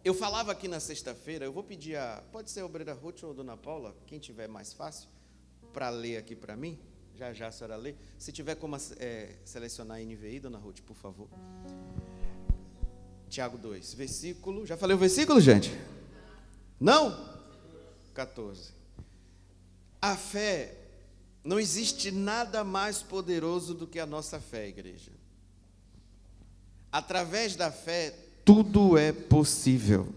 Eu falava aqui na sexta-feira, eu vou pedir pode ser a obreira Ruth ou a dona Paula, quem tiver mais fácil, para ler aqui para mim. Já a senhora lê. Se tiver como selecionar a NVI, dona Ruth, por favor. Tiago 2, versículo... Já falei o versículo, gente? Não? 14. A fé, não existe nada mais poderoso do que a nossa fé, igreja. Através da fé, tudo é possível.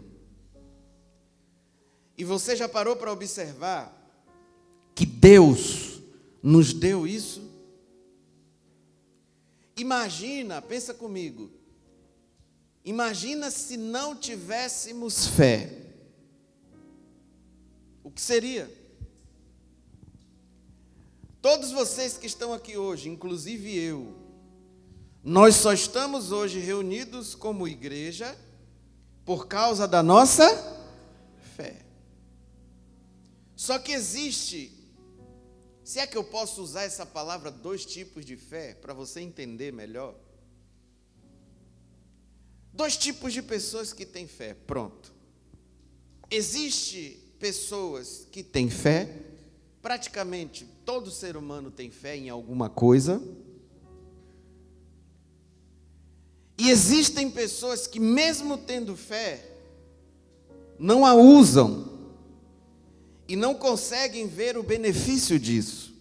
E você já parou para observar que Deus nos deu isso? Imagina, pensa comigo. Imagina se não tivéssemos fé. O que seria? Todos vocês que estão aqui hoje, inclusive eu, nós só estamos hoje reunidos como igreja por causa da nossa fé. Só que existe, se é que eu posso usar essa palavra, dois tipos de fé, para você entender melhor. Dois tipos de pessoas que têm fé, pronto. Existe pessoas que têm fé, praticamente todo ser humano tem fé em alguma coisa. E existem pessoas que, mesmo tendo fé, não a usam e não conseguem ver o benefício disso.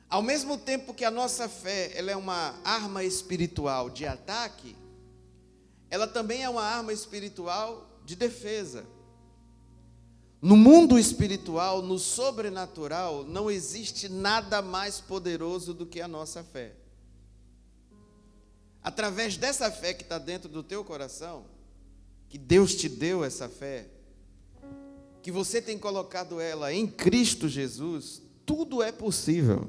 Ao mesmo tempo que a nossa fé, ela é uma arma espiritual de ataque, ela também é uma arma espiritual de defesa. No mundo espiritual, no sobrenatural, não existe nada mais poderoso do que a nossa fé. Através dessa fé que está dentro do teu coração, que Deus te deu essa fé, que você tem colocado ela em Cristo Jesus, tudo é possível.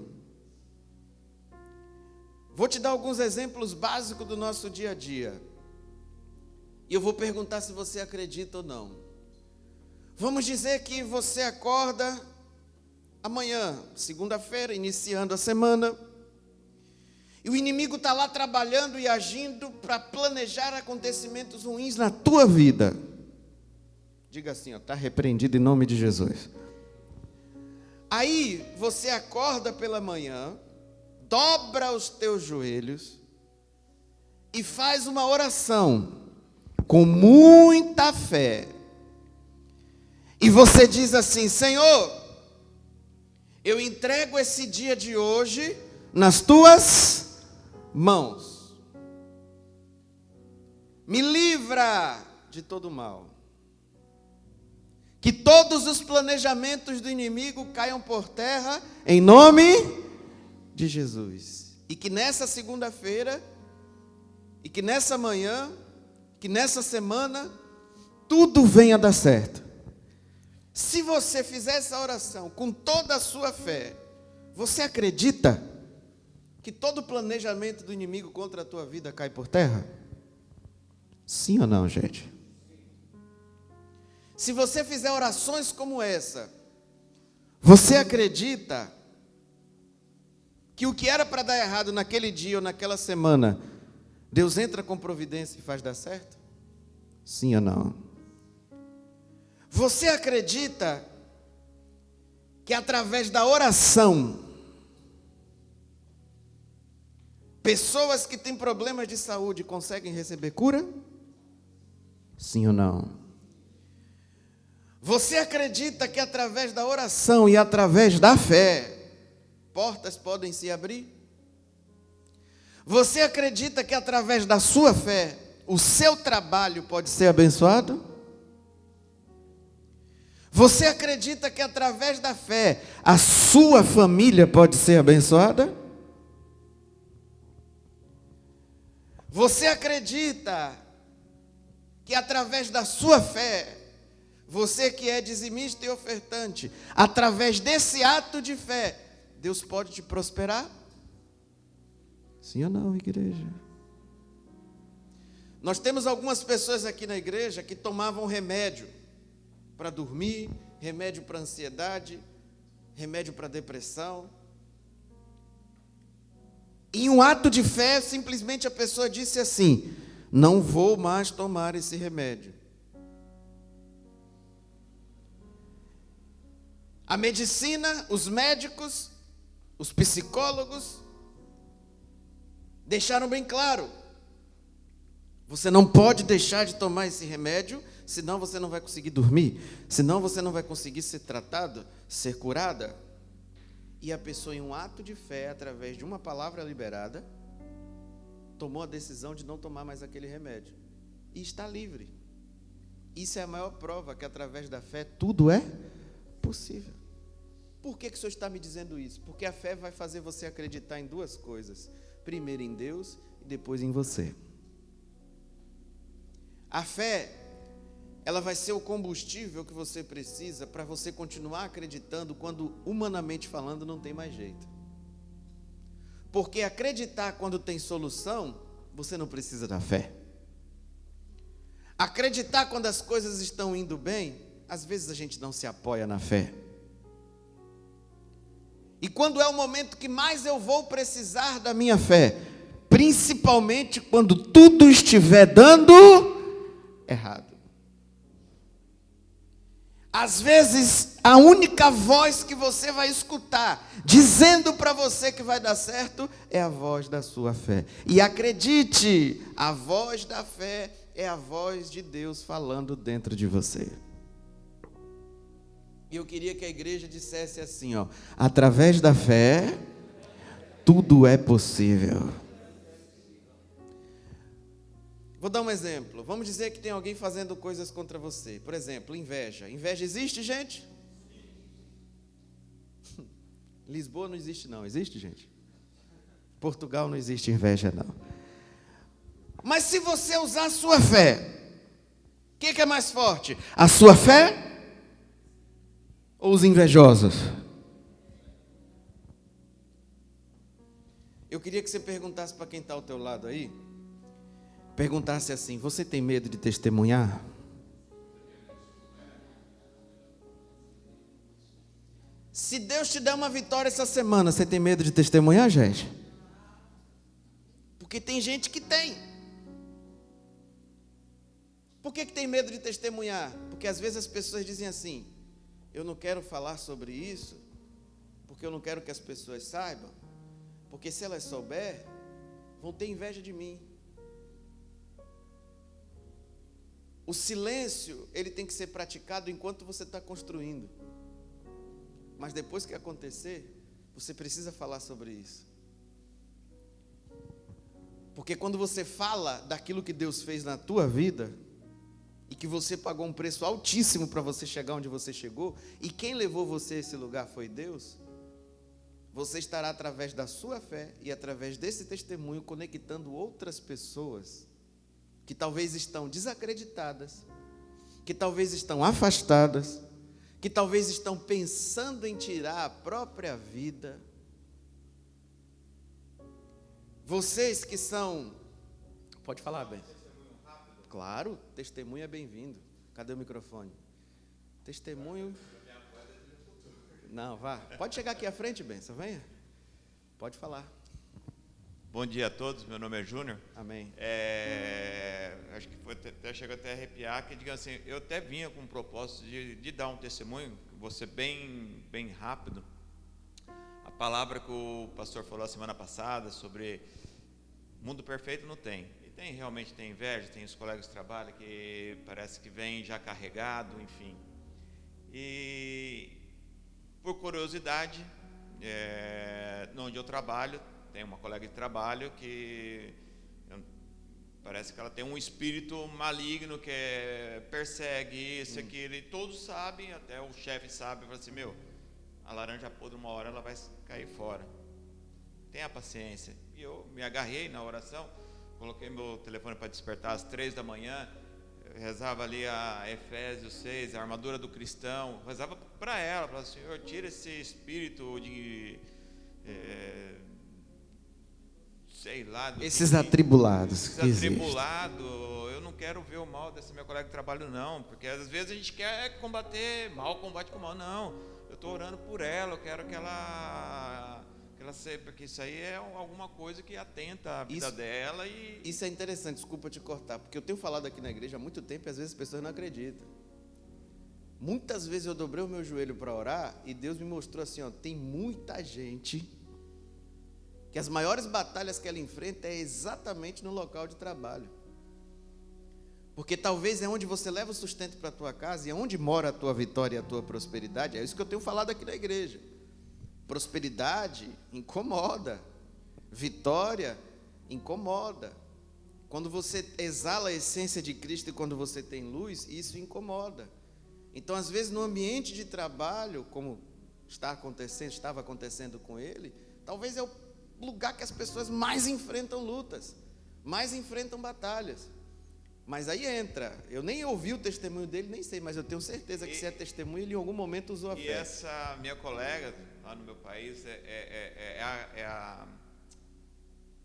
Vou te dar alguns exemplos básicos do nosso dia a dia. E eu vou perguntar se você acredita ou não. Vamos dizer que você acorda amanhã, segunda-feira, iniciando a semana, e o inimigo está lá trabalhando e agindo para planejar acontecimentos ruins na tua vida. Diga assim, está repreendido em nome de Jesus. Aí você acorda pela manhã, dobra os teus joelhos e faz uma oração com muita fé. E você diz assim: Senhor, eu entrego esse dia de hoje nas tuas mãos. Me livra de todo mal. Que todos os planejamentos do inimigo caiam por terra em nome de Jesus. E que nessa segunda-feira, e que nessa manhã, que nessa semana, tudo venha a dar certo. Se você fizer essa oração com toda a sua fé, você acredita que todo o planejamento do inimigo contra a tua vida cai por terra? Sim ou não, gente? Se você fizer orações como essa, você acredita que o que era para dar errado naquele dia ou naquela semana, Deus entra com providência e faz dar certo? Sim ou não? Você acredita que através da oração, pessoas que têm problemas de saúde conseguem receber cura? Sim ou não? Você acredita que através da oração e através da fé, portas podem se abrir? Você acredita que através da sua fé, o seu trabalho pode ser abençoado? Você acredita que através da fé, a sua família pode ser abençoada? Você acredita que através da sua fé, você que é dizimista e ofertante, através desse ato de fé, Deus pode te prosperar? Sim ou não, igreja? Nós temos algumas pessoas aqui na igreja que tomavam remédio para dormir, remédio para ansiedade, remédio para depressão. Em um ato de fé, simplesmente a pessoa disse assim: não vou mais tomar esse remédio. A medicina, os médicos, os psicólogos deixaram bem claro: você não pode deixar de tomar esse remédio, senão você não vai conseguir dormir, senão você não vai conseguir ser tratado, ser curada. E a pessoa, em um ato de fé, através de uma palavra liberada, tomou a decisão de não tomar mais aquele remédio e está livre. Isso é a maior prova que, através da fé, tudo é possível. Por que o Senhor está me dizendo isso? Porque a fé vai fazer você acreditar em duas coisas: primeiro em Deus e depois em você. A fé, ela vai ser o combustível que você precisa para você continuar acreditando quando, humanamente falando, não tem mais jeito. Porque acreditar quando tem solução, você não precisa da fé. Acreditar quando as coisas estão indo bem, às vezes a gente não se apoia na fé. E quando é o momento que mais eu vou precisar da minha fé, principalmente quando tudo estiver dando errado. Às vezes, a única voz que você vai escutar, dizendo para você que vai dar certo, é a voz da sua fé. E acredite, a voz da fé é a voz de Deus falando dentro de você. E eu queria que a igreja dissesse assim, ó: através da fé, tudo é possível. Vou dar um exemplo. Vamos dizer que tem alguém fazendo coisas contra você. Por exemplo, inveja. Inveja existe, gente? Lisboa não existe, não. Existe, gente? Portugal não existe inveja, não. Mas se você usar a sua fé, o que é mais forte? A sua fé ou os invejosos? Eu queria que você perguntasse para quem está ao teu lado aí, perguntasse assim: você tem medo de testemunhar? Se Deus te der uma vitória essa semana, você tem medo de testemunhar, gente? Porque tem gente que tem. Por que tem medo de testemunhar? Porque às vezes as pessoas dizem assim: eu não quero falar sobre isso, porque eu não quero que as pessoas saibam, porque se elas souberem, vão ter inveja de mim. O silêncio, ele tem que ser praticado enquanto você está construindo. Mas depois que acontecer, você precisa falar sobre isso. Porque quando você fala daquilo que Deus fez na tua vida, e que você pagou um preço altíssimo para você chegar onde você chegou, e quem levou você a esse lugar foi Deus, você estará, através da sua fé e através desse testemunho, conectando outras pessoas que talvez estão desacreditadas, que talvez estão afastadas, que talvez estão pensando em tirar a própria vida. Vocês que são... Pode falar, bem. Claro, testemunho é bem-vindo. Cadê o microfone? Testemunho... Não, vá. Pode chegar aqui à frente, Benção, venha. Pode falar. Bom dia a todos, meu nome é Júnior. Amém. Acho que chegou até a arrepiar, que digamos assim, eu até vinha com o propósito de dar um testemunho, vou ser bem rápido. A palavra que o pastor falou a semana passada sobre mundo perfeito não tem. E realmente tem inveja, tem os colegas de trabalho que parece que vem já carregado, enfim. E por curiosidade, onde eu trabalho, tem uma colega de trabalho que parece que ela tem um espírito maligno que persegue isso, aquilo, e todos sabem, até o chefe sabe, fala assim: meu, a laranja podre, uma hora ela vai cair fora. Tenha paciência. E eu me agarrei na oração, coloquei meu telefone para despertar às 3 da manhã, rezava ali a Efésios 6, a armadura do cristão, rezava para ela, falava: Senhor, tira esse espírito de... sei lá, esses atribulados. Esses atribulados, eu não quero ver o mal desse meu colega de trabalho, não, porque às vezes a gente quer combater mal, combate com mal, não, eu estou orando por ela, eu quero que ela porque isso aí é alguma coisa que atenta à vida dela. Isso é interessante, desculpa te cortar, porque eu tenho falado aqui na igreja há muito tempo e às vezes as pessoas não acreditam. Muitas vezes eu dobrei o meu joelho para orar e Deus me mostrou assim, ó, tem muita gente que as maiores batalhas que ela enfrenta é exatamente no local de trabalho. Porque talvez é onde você leva o sustento para a tua casa e é onde mora a tua vitória e a tua prosperidade. É isso que eu tenho falado aqui na igreja. Prosperidade incomoda, vitória incomoda. Quando você exala a essência de Cristo e quando você tem luz, isso incomoda. Então, às vezes, no ambiente de trabalho, como estava acontecendo com ele, talvez é o lugar que as pessoas mais enfrentam lutas, mais enfrentam batalhas. Mas aí entra, eu nem ouvi o testemunho dele, nem sei, mas eu tenho certeza que se é testemunho, ele em algum momento usou a fé. E essa minha colega, lá no meu país, é a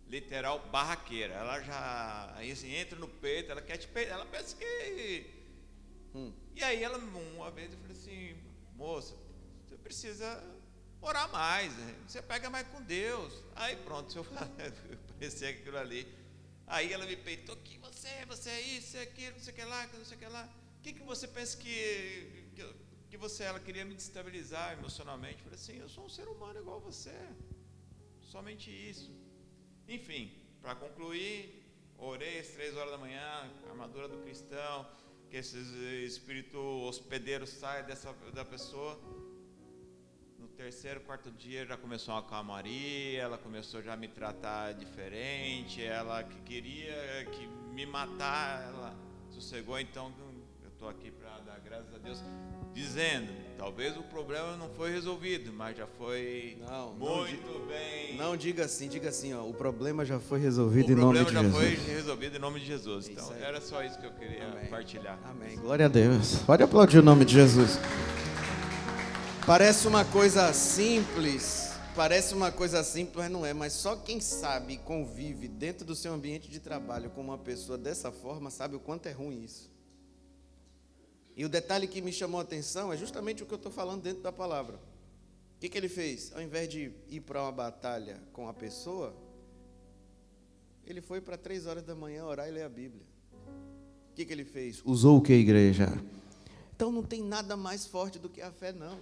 literal barraqueira. Ela já assim, entra no peito, ela quer te peitar, ela pensa que... E aí ela, uma vez eu falei assim, moça, você precisa orar mais, né? Você pega mais com Deus. Aí pronto, eu parecia aquilo ali. Aí ela me peitou, que você é isso, é aquilo, não sei o que lá, não sei o que lá. O que você pensa que você, ela queria me destabilizar emocionalmente? Eu falei assim, eu sou um ser humano igual você, somente isso. Enfim, para concluir, orei às 3 horas da manhã, armadura do cristão, que esse espírito hospedeiro saia da pessoa. No terceiro, quarto dia já começou uma calmaria, ela começou já a me tratar diferente, ela que queria que me matar, ela sossegou. Então eu estou aqui para dar graças a Deus, dizendo, talvez o problema não foi resolvido, mas já foi muito bem. Não diga assim, ó, o problema já foi resolvido em nome de Jesus. O problema já foi resolvido em nome de Jesus. Então era só isso que eu queria partilhar. Amém, glória a Deus. Pode aplaudir o nome de Jesus. Parece uma coisa simples, mas não é. Mas só quem sabe e convive dentro do seu ambiente de trabalho com uma pessoa dessa forma, sabe o quanto é ruim isso. E o detalhe que me chamou a atenção é justamente o que eu estou falando dentro da palavra. O que ele fez? Ao invés de ir para uma batalha com a pessoa, ele foi para 3 horas da manhã orar e ler a Bíblia. O que ele fez? Usou o que, igreja? Então não tem nada mais forte do que a fé, não.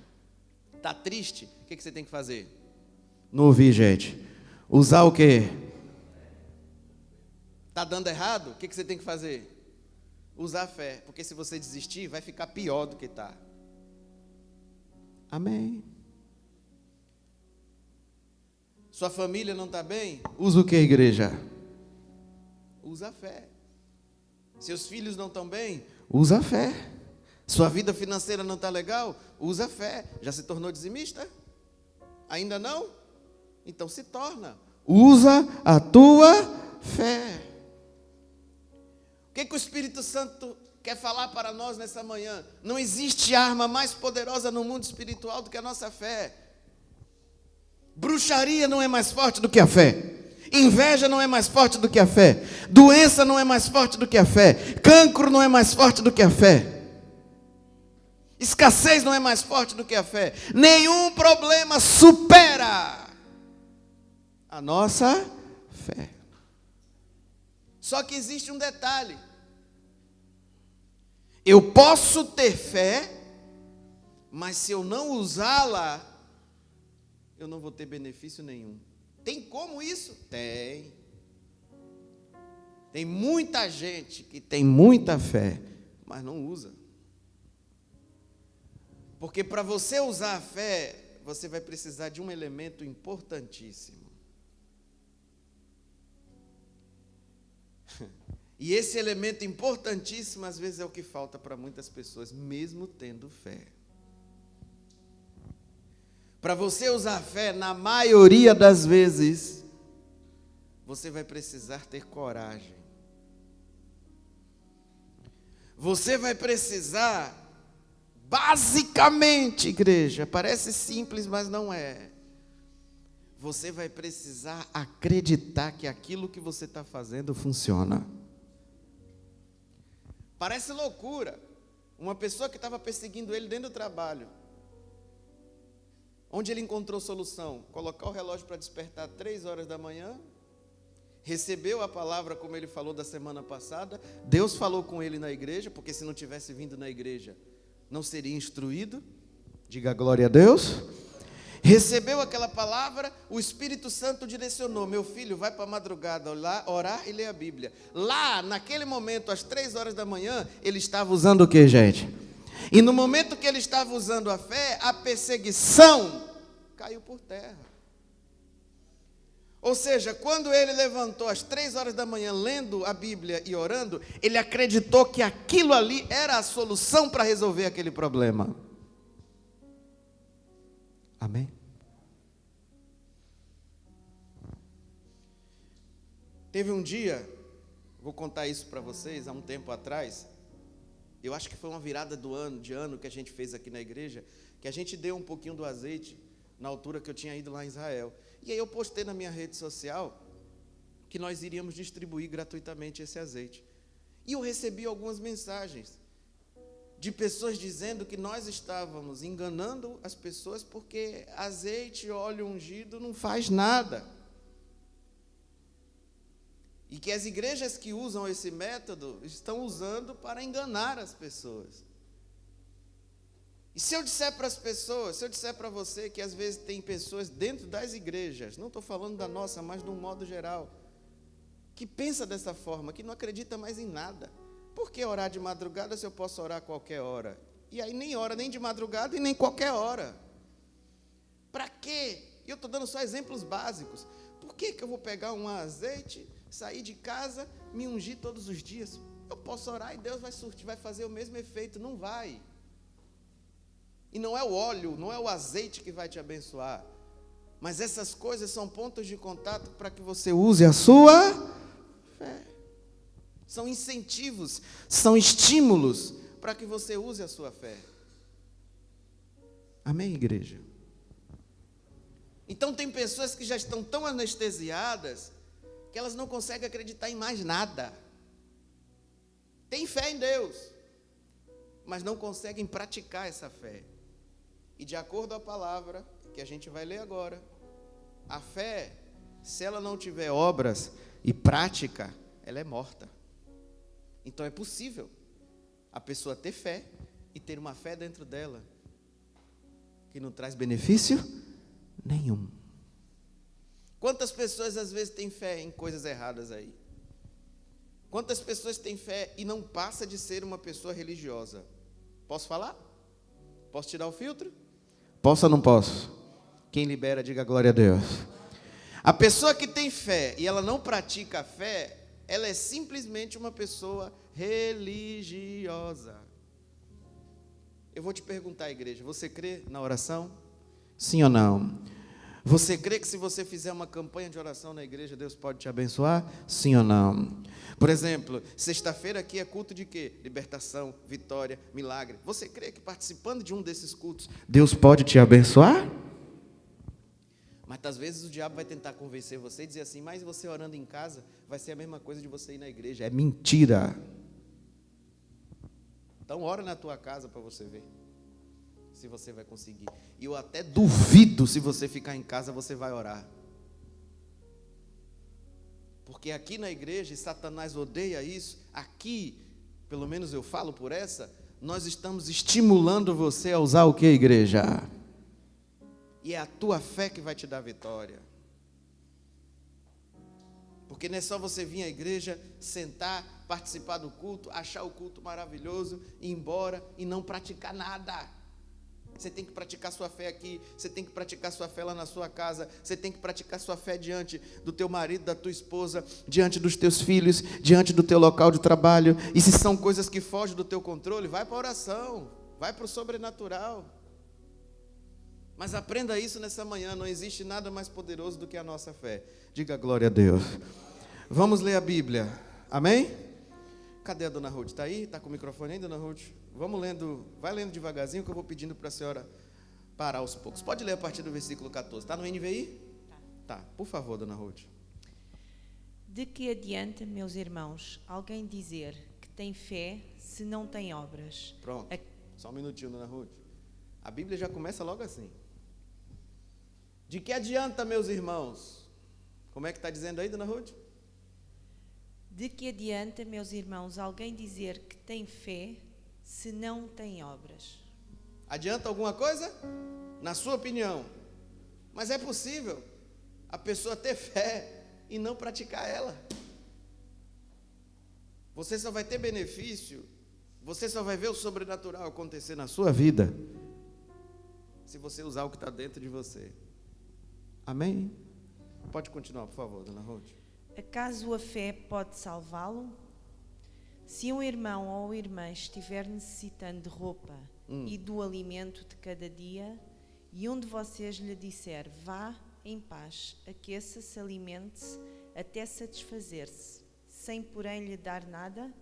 Está triste? O que você tem que fazer? Não ouvi, gente. Usar o quê? Está dando errado? O que você tem que fazer? Usar a fé. Porque se você desistir, vai ficar pior do que está. Amém. Sua família não está bem? Usa o que, igreja? Usa a fé. Seus filhos não estão bem? Usa a fé. Sua vida financeira não está legal? Usa a fé. Já se tornou dizimista? Ainda não? Então se torna. Usa a tua fé. O que o Espírito Santo quer falar para nós nessa manhã? Não existe arma mais poderosa no mundo espiritual do que a nossa fé. Bruxaria não é mais forte do que a fé. Inveja não é mais forte do que a fé. Doença não é mais forte do que a fé. Cancro não é mais forte do que a fé. Escassez não é mais forte do que a fé. Nenhum problema supera a nossa fé. Só que existe um detalhe. Eu posso ter fé, mas se eu não usá-la, eu não vou ter benefício nenhum. Tem como isso? Tem. Tem muita gente que tem muita fé, mas não usa. Porque para você usar a fé, você vai precisar de um elemento importantíssimo. E esse elemento importantíssimo, às vezes, é o que falta para muitas pessoas, mesmo tendo fé. Para você usar a fé, na maioria das vezes, você vai precisar ter coragem. Você vai precisar, basicamente, igreja, parece simples, mas não é. Você vai precisar acreditar que aquilo que você está fazendo funciona. Parece loucura. Uma pessoa que estava perseguindo ele dentro do trabalho. Onde ele encontrou solução? Colocar o relógio para despertar 3 horas da manhã. Recebeu a palavra como ele falou da semana passada. Deus falou com ele na igreja, porque se não tivesse vindo na igreja, não seria instruído. Diga glória a Deus. Recebeu aquela palavra, o Espírito Santo direcionou: meu filho, vai para a madrugada orar e ler a Bíblia. Lá, naquele momento, às 3 horas da manhã, ele estava usando o que, gente? E no momento que ele estava usando a fé, a perseguição caiu por terra. Ou seja, quando ele levantou às 3 horas da manhã, lendo a Bíblia e orando, ele acreditou que aquilo ali era a solução para resolver aquele problema. Amém? Teve um dia, vou contar isso para vocês, há um tempo atrás, eu acho que foi uma virada de ano que a gente fez aqui na igreja, que a gente deu um pouquinho do azeite, na altura que eu tinha ido lá em Israel. E aí eu postei na minha rede social que nós iríamos distribuir gratuitamente esse azeite. E eu recebi algumas mensagens de pessoas dizendo que nós estávamos enganando as pessoas porque azeite e óleo ungido não faz nada. E que as igrejas que usam esse método estão usando para enganar as pessoas. E se eu disser para as pessoas, se eu disser para você que às vezes tem pessoas dentro das igrejas, não estou falando da nossa, mas de um modo geral, que pensa dessa forma, que não acredita mais em nada. Por que orar de madrugada se eu posso orar a qualquer hora? E aí nem ora nem de madrugada e nem qualquer hora. Para quê? E eu estou dando só exemplos básicos. Por que eu vou pegar um azeite, sair de casa, me ungir todos os dias? Eu posso orar e Deus vai surtir, vai fazer o mesmo efeito. Não vai. E não é o óleo, não é o azeite que vai te abençoar. Mas essas coisas são pontos de contato para que você use a sua fé. São incentivos, são estímulos para que você use a sua fé. Amém, igreja? Então tem pessoas que já estão tão anestesiadas que elas não conseguem acreditar em mais nada. Tem fé em Deus, mas não conseguem praticar essa fé. E de acordo com a palavra que a gente vai ler agora, a fé, se ela não tiver obras e prática, ela é morta. Então é possível a pessoa ter fé e ter uma fé dentro dela que não traz benefício nenhum. Quantas pessoas às vezes têm fé em coisas erradas aí? Quantas pessoas têm fé e não passa de ser uma pessoa religiosa? Posso falar? Posso tirar o filtro? Posso ou não posso? Quem libera, diga glória a Deus. A pessoa que tem fé e ela não pratica a fé, ela é simplesmente uma pessoa religiosa. Eu vou te perguntar, igreja, você crê na oração? Sim ou não? Você crê que se você fizer uma campanha de oração na igreja, Deus pode te abençoar? Sim ou não? Por exemplo, sexta-feira aqui é culto de quê? Libertação, vitória, milagre. Você crê que participando de um desses cultos, Deus pode te abençoar? Mas às vezes o diabo vai tentar convencer você e dizer assim, mas você orando em casa, vai ser a mesma coisa de você ir na igreja. É mentira. Então ora na tua casa para você ver se você vai conseguir. E eu até duvido se você ficar em casa, você vai orar. Porque aqui na igreja, e Satanás odeia isso, aqui, pelo menos eu falo por essa, nós estamos estimulando você a usar o que, igreja? E é a tua fé que vai te dar vitória. Porque não é só você vir à igreja, sentar, participar do culto, achar o culto maravilhoso, ir embora e não praticar nada. Você tem que praticar sua fé aqui, você tem que praticar sua fé lá na sua casa, você tem que praticar sua fé diante do teu marido, da tua esposa, diante dos teus filhos, diante do teu local de trabalho. E se são coisas que fogem do teu controle, vai para a oração, vai para o sobrenatural. Mas aprenda isso nessa manhã, não existe nada mais poderoso do que a nossa fé. Diga glória a Deus. Vamos ler a Bíblia, amém? Cadê a dona Ruth? Está aí? Está com o microfone aí, dona Ruth? Vamos lendo, vai lendo devagarzinho que eu vou pedindo para a senhora parar aos poucos. Pode ler a partir do versículo 14. Está no NVI? Tá. Por favor, dona Ruth. De que adianta, meus irmãos, alguém dizer que tem fé se não tem obras? Pronto. Só um minutinho, dona Ruth. A Bíblia já começa logo assim. De que adianta, meus irmãos? Como é que está dizendo aí, dona Ruth? De que adianta, meus irmãos, alguém dizer que tem fé se não tem obras? Adianta alguma coisa? Na sua opinião. Mas é possível a pessoa ter fé e não praticar ela. Você só vai ter benefício, você só vai ver o sobrenatural acontecer na sua vida se você usar o que está dentro de você. Amém? Pode continuar, por favor, dona Ruth. Acaso a fé pode salvá-lo? Se um irmão ou irmã estiver necessitando de roupa e do alimento de cada dia, e um de vocês lhe disser, vá em paz, aqueça-se, alimente-se, até satisfazer-se, sem porém lhe dar nada,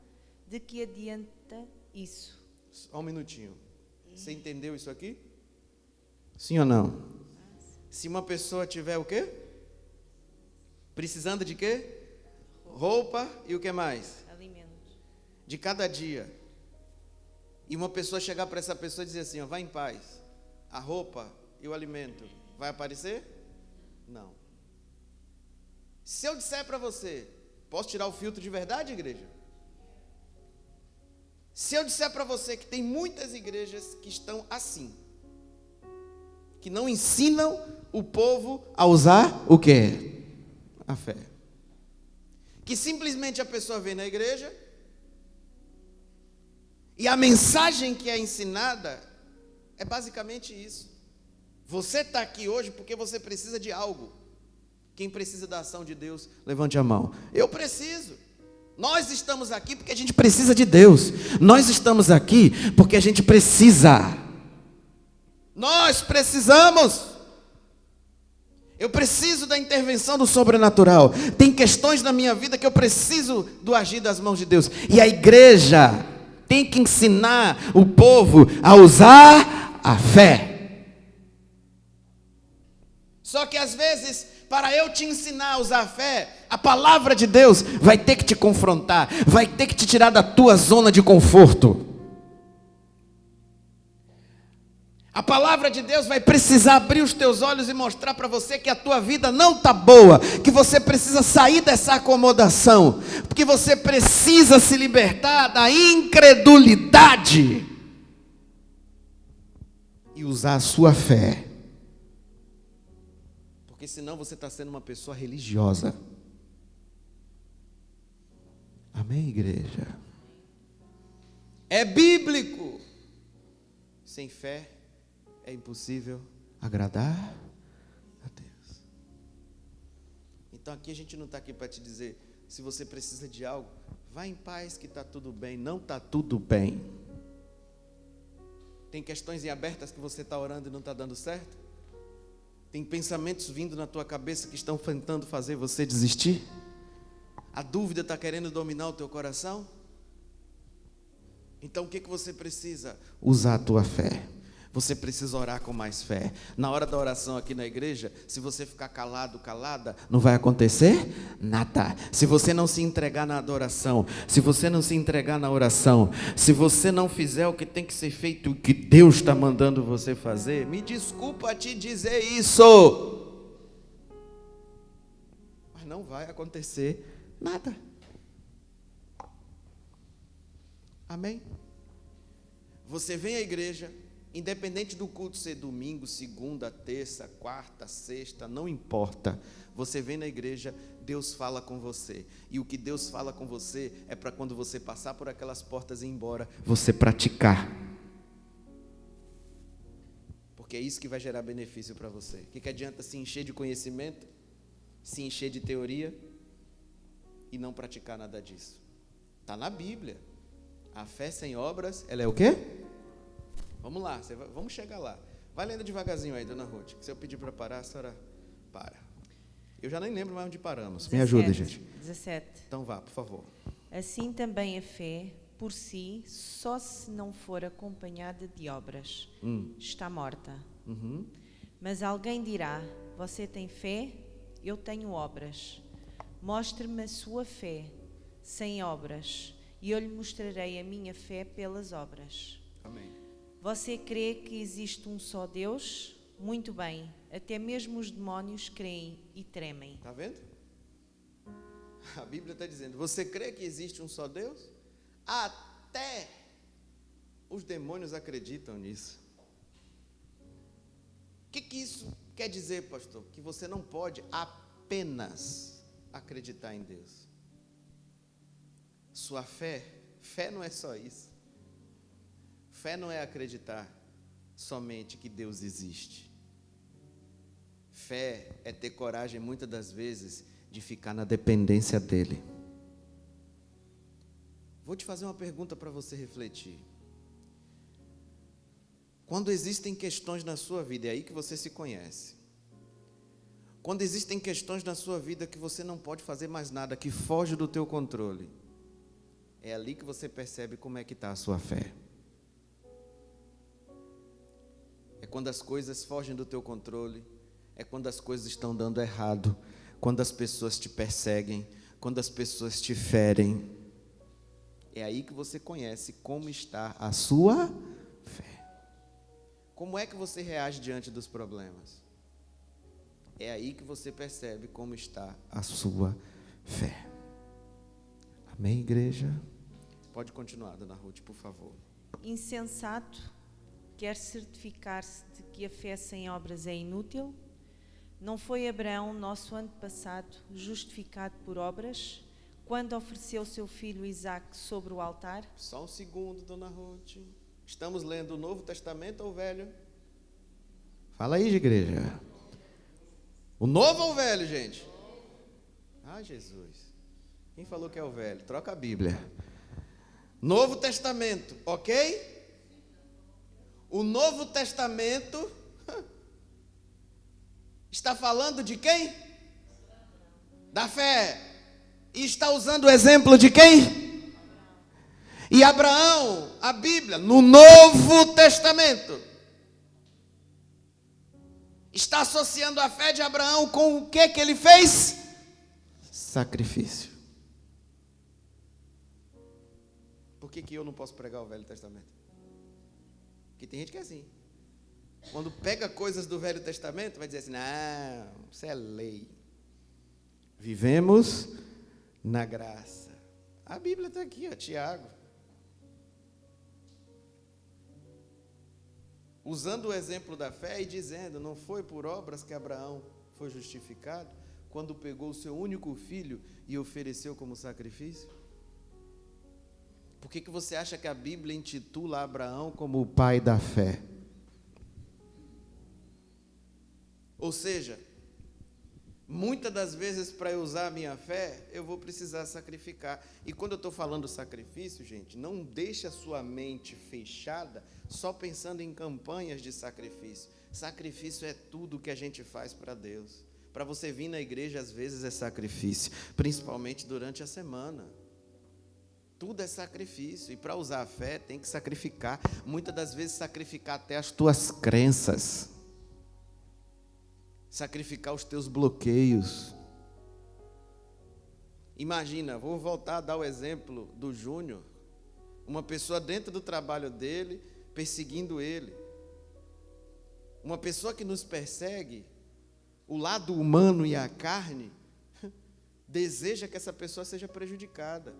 de que adianta isso? Só um minutinho. Você entendeu isso aqui? Sim ou não? Se uma pessoa tiver o quê? Precisando de quê? Roupa e o que mais? Alimento. De cada dia. E uma pessoa chegar para essa pessoa e dizer assim, ó, vá em paz. A roupa e o alimento vai aparecer? Não. Se eu disser para você, posso tirar o filtro de verdade, igreja? Se eu disser para você que tem muitas igrejas que estão assim, que não ensinam o povo a usar o quê? A fé. Que simplesmente a pessoa vem na igreja e a mensagem que é ensinada é basicamente isso. Você está aqui hoje porque você precisa de algo. Quem precisa da ação de Deus, levante a mão. Eu preciso. Nós estamos aqui porque a gente precisa de Deus. Nós estamos aqui porque a gente precisa. Nós precisamos. Eu preciso da intervenção do sobrenatural. Tem questões na minha vida que eu preciso do agir das mãos de Deus. E a igreja tem que ensinar o povo a usar a fé. Só que às vezes, para eu te ensinar a usar a fé, a palavra de Deus vai ter que te confrontar, vai ter que te tirar da tua zona de conforto. A palavra de Deus vai precisar abrir os teus olhos e mostrar para você que a tua vida não está boa, que você precisa sair dessa acomodação, porque você precisa se libertar da incredulidade e usar a sua fé. Porque senão você está sendo uma pessoa religiosa. Amém, igreja? É bíblico. Sem fé é impossível agradar a Deus. Então aqui a gente não está aqui para te dizer, se você precisa de algo, vá em paz que está tudo bem. Não está tudo bem. Tem questões em abertas que você está orando e não está dando certo? Tem pensamentos vindo na tua cabeça que estão tentando fazer você desistir? A dúvida está querendo dominar o teu coração? Então o que você precisa? Usar a tua fé. Você precisa orar com mais fé. Na hora da oração aqui na igreja, se você ficar calado, calada, não vai acontecer nada. Se você não se entregar na adoração, se você não se entregar na oração, se você não fizer o que tem que ser feito, o que Deus está mandando você fazer, me desculpa te dizer isso, mas não vai acontecer nada. Amém? Você vem à igreja, independente do culto ser domingo, segunda, terça, quarta, sexta, não importa. Você vem na igreja, Deus fala com você. E o que Deus fala com você é para quando você passar por aquelas portas e ir embora, você praticar. Porque é isso que vai gerar benefício para você. O que adianta se encher de conhecimento, se encher de teoria e não praticar nada disso? Está na Bíblia. A fé sem obras, ela é o quê? Vamos lá, vamos chegar lá. Vai lendo devagarzinho aí, dona Ruth, que se eu pedir para parar, a senhora para. Eu já nem lembro mais onde paramos. Me ajuda, gente. 17. Então vá, por favor. Assim também a fé, por si, só se não for acompanhada de obras, está morta. Mas alguém dirá, você tem fé, eu tenho obras. Mostre-me a sua fé, sem obras, e eu lhe mostrarei a minha fé pelas obras. Amém. Você crê que existe um só Deus? Muito bem, até mesmo os demónios creem e tremem. Está vendo? A Bíblia está dizendo, você crê que existe um só Deus? Até os demônios acreditam nisso. O que isso quer dizer, pastor? Que você não pode apenas acreditar em Deus. Sua fé não é só isso. Fé não é acreditar somente que Deus existe. Fé é ter coragem, muitas das vezes, de ficar na dependência dEle. Vou te fazer uma pergunta para você refletir. Quando existem questões na sua vida, é aí que você se conhece. Quando existem questões na sua vida que você não pode fazer mais nada, que foge do teu controle, é ali que você percebe como é que está a sua fé. É quando as coisas fogem do teu controle, é quando as coisas estão dando errado, quando as pessoas te perseguem, quando as pessoas te ferem. É aí que você conhece como está a sua fé. Como é que você reage diante dos problemas? É aí que você percebe como está a sua fé. Amém, igreja? Pode continuar, dona Ruth, por favor. Insensato, quer certificar-se de que a fé sem obras é inútil? Não foi Abraão, nosso antepassado, justificado por obras, quando ofereceu seu filho Isaque sobre o altar? Só um segundo, dona Ruth. Estamos lendo o Novo Testamento ou o Velho? Fala aí, igreja. O Novo ou o Velho, gente? Ah, Jesus. Quem falou que é o Velho? Troca a Bíblia. Novo Testamento, ok? O Novo Testamento está falando de quem? Da fé. E está usando o exemplo de quem? E Abraão, a Bíblia, no Novo Testamento, está associando a fé de Abraão com o que ele fez? Sacrifício. Por que eu não posso pregar o Velho Testamento? Porque tem gente que é assim. Quando pega coisas do Velho Testamento, vai dizer assim, não, isso é lei. Vivemos na graça. A Bíblia está aqui, ó, Tiago. Usando o exemplo da fé e dizendo, não foi por obras que Abraão foi justificado, quando pegou o seu único filho e ofereceu como sacrifício? Por que você acha que a Bíblia intitula Abraão como o pai da fé? Ou seja, muitas das vezes para eu usar a minha fé, eu vou precisar sacrificar. E quando eu estou falando sacrifício, gente, não deixe a sua mente fechada só pensando em campanhas de sacrifício. Sacrifício é tudo que a gente faz para Deus. Para você vir na igreja, às vezes é sacrifício, principalmente durante a semana. Tudo é sacrifício, e para usar a fé tem que sacrificar, muitas das vezes sacrificar até as tuas crenças, sacrificar os teus bloqueios. Imagina, vou voltar a dar o exemplo do Júnior, uma pessoa dentro do trabalho dele, perseguindo ele, uma pessoa que nos persegue, o lado humano e a carne, deseja que essa pessoa seja prejudicada.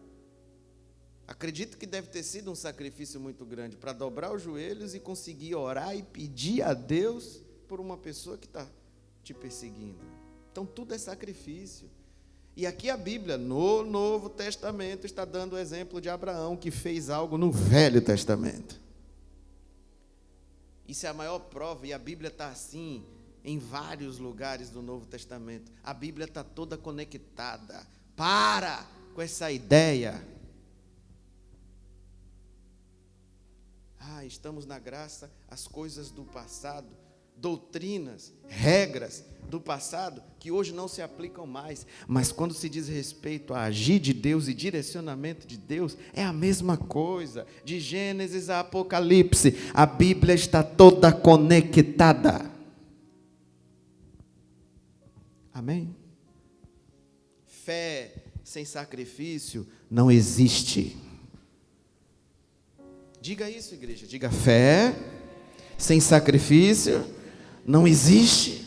Acredito que deve ter sido um sacrifício muito grande para dobrar os joelhos e conseguir orar e pedir a Deus por uma pessoa que está te perseguindo. Então tudo é sacrifício. E aqui a Bíblia, no Novo Testamento, está dando o exemplo de Abraão, que fez algo no Velho Testamento. Isso é a maior prova, e a Bíblia está assim em vários lugares do Novo Testamento. A Bíblia está toda conectada. Para com essa ideia. Estamos na graça, as coisas do passado, doutrinas, regras do passado, que hoje não se aplicam mais, mas quando se diz respeito a agir de Deus e direcionamento de Deus, é a mesma coisa, de Gênesis a Apocalipse, a Bíblia está toda conectada. Amém? Fé sem sacrifício não existe. Diga isso, igreja. Diga, fé sem sacrifício não existe.